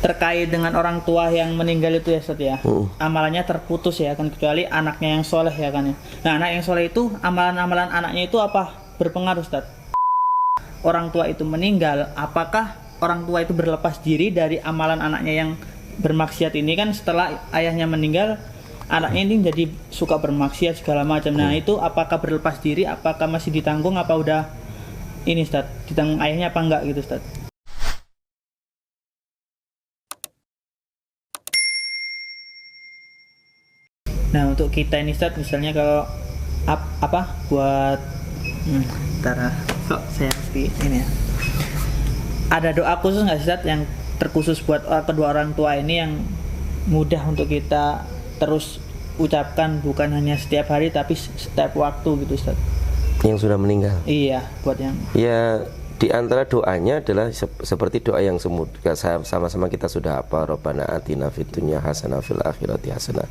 terkait dengan orang tua yang meninggal itu ya Ustaz ya. Amalannya terputus ya kan, kecuali anaknya yang soleh ya kan ya. Nah, anak yang soleh itu amalan-amalan anaknya itu apa berpengaruh Ustaz? Orang tua itu meninggal, apakah orang tua itu berlepas diri dari amalan anaknya yang bermaksiat ini? Kan setelah ayahnya meninggal, anaknya ini jadi suka bermaksiat segala macam. Nah, itu apakah berlepas diri, apakah masih ditanggung, apa udah ini Ustaz, ditanggung ayahnya apa enggak gitu Ustaz? Nah, untuk kita ini Ustaz, misalnya kalau buat ntar kok saya ini ya. Ada doa khusus nggak Ustaz yang terkhusus buat kedua orang tua ini yang mudah untuk kita terus ucapkan, bukan hanya setiap hari tapi setiap waktu gitu Ustaz? Yang sudah meninggal. Iya, buat yang Ya, di antara doanya adalah seperti doa yang sama-sama kita sudah apa, Rabbana atina fid dunya hasanah fil akhirati hasanah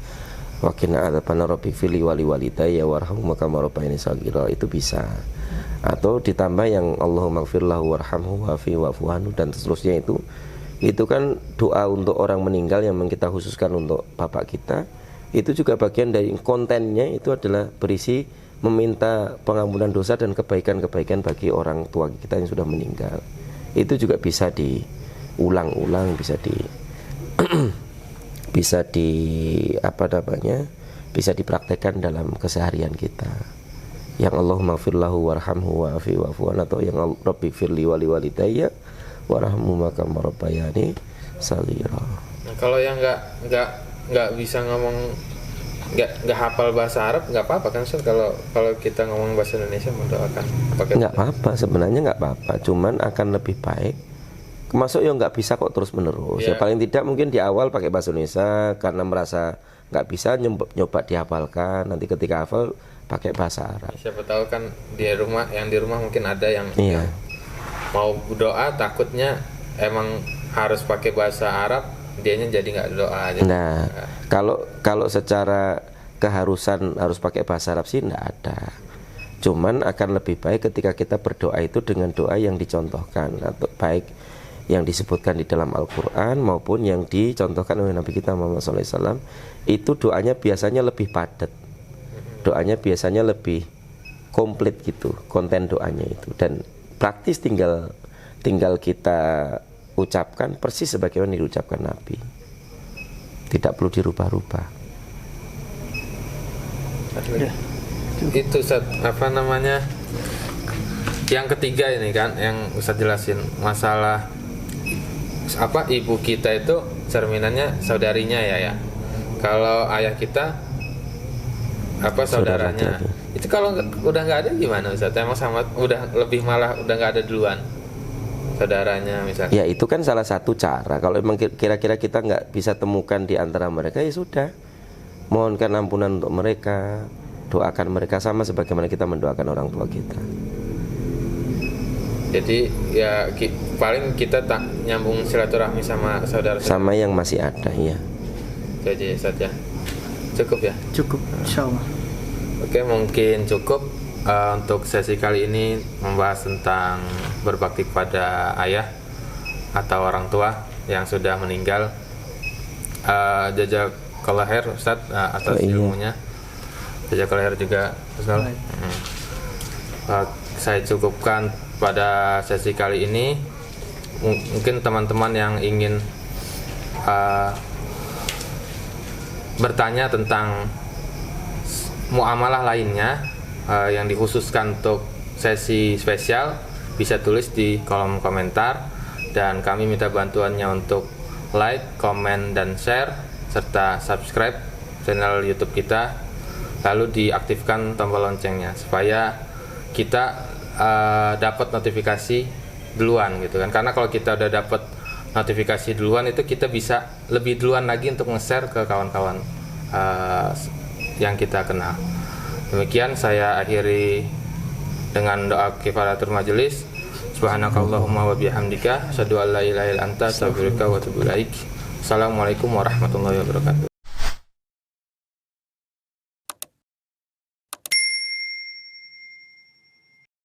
wa qina adzabannar rabbi fili wali walidayya warhamhuma kama rabbayani shaghira. Itu bisa. Atau ditambah yang Allahumma ighfir lahu warhamhu wa'fi wa'fu anhu dan seterusnya. Itu kan doa untuk orang meninggal yang kita khususkan untuk bapak kita. Itu juga bagian dari kontennya, itu adalah berisi meminta pengampunan dosa dan kebaikan-kebaikan bagi orang tua kita yang sudah meninggal. Itu juga bisa diulang-ulang, bisa bisa dipraktekkan dalam keseharian kita. Yang Allahumma ighfir lahu warhamhu wa'fi wa'fu anhu, atau yang Rabbi firli wali walidayya warhamhuma kama rabbayani shaghira. Nah, kalau yang nggak bisa ngomong, nggak hafal bahasa Arab, nggak apa-apa kan Ustaz? Kalau kita ngomong bahasa Indonesia mendoakan nggak apa-apa, sebenarnya nggak apa-apa, cuman akan lebih baik. Masuk ya nggak bisa kok terus menerus. Ya paling tidak mungkin di awal pakai bahasa Indonesia karena merasa nggak bisa, nyoba dihafalkan. Nanti ketika hafal pakai bahasa Arab. Siapa tahu kan di rumah mungkin ada yang mau doa takutnya emang harus pakai bahasa Arab, dianya jadi nggak doa aja. Nah, kalau secara keharusan harus pakai bahasa Arab sih nggak ada. Cuman akan lebih baik ketika kita berdoa itu dengan doa yang dicontohkan, atau baik yang disebutkan di dalam Al-Quran maupun yang dicontohkan oleh Nabi kita Muhammad SAW. Itu doanya biasanya lebih padat, doanya biasanya lebih komplit gitu, konten doanya itu, dan praktis tinggal kita ucapkan persis sebagaimana diucapkan Nabi, tidak perlu dirubah-rubah. Itu Ustaz, yang ketiga ini kan yang Ustaz jelasin masalah ibu kita itu cerminannya saudarinya ya. Kalau ayah kita saudaranya. Itu kalau udah nggak ada gimana Ustaz? Emang sama udah nggak ada duluan saudaranya misalnya. Ya itu kan salah satu cara. Kalau memang kira-kira kita nggak bisa temukan di antara mereka, ya sudah, mohonkan ampunan untuk mereka, doakan mereka sama sebagaimana kita mendoakan orang tua kita. Jadi ya paling kita tak nyambung silaturahmi sama saudara sama yang masih ada ya. Itu aja ya Ustaz ya. Cukup ya? Cukup, insyaallah. Oke, mungkin cukup untuk sesi kali ini membahas tentang berbakti kepada ayah atau orang tua yang sudah meninggal. Jazakallahu khair Ustaz atas ilmunya. Jazakallahu khair juga Ustaz. Saya cukupkan pada sesi kali ini. Mungkin teman-teman yang ingin bertanya tentang muamalah lainnya yang dikhususkan untuk sesi spesial, bisa tulis di kolom komentar, dan kami minta bantuannya untuk like, komen, dan share serta subscribe channel YouTube kita, lalu diaktifkan tombol loncengnya supaya kita dapat notifikasi duluan gitu kan. Karena kalau kita udah dapat notifikasi duluan, itu kita bisa lebih duluan lagi untuk nge-share ke kawan-kawan yang kita kenal. Demikian saya akhiri dengan doa kifaratul majelis. Subhanakallahumma wa bihamdika asyhadu an la ilaha illa anta astaghfiruka wa atubu ilaik. Assalamualaikum warahmatullahi wabarakatuh.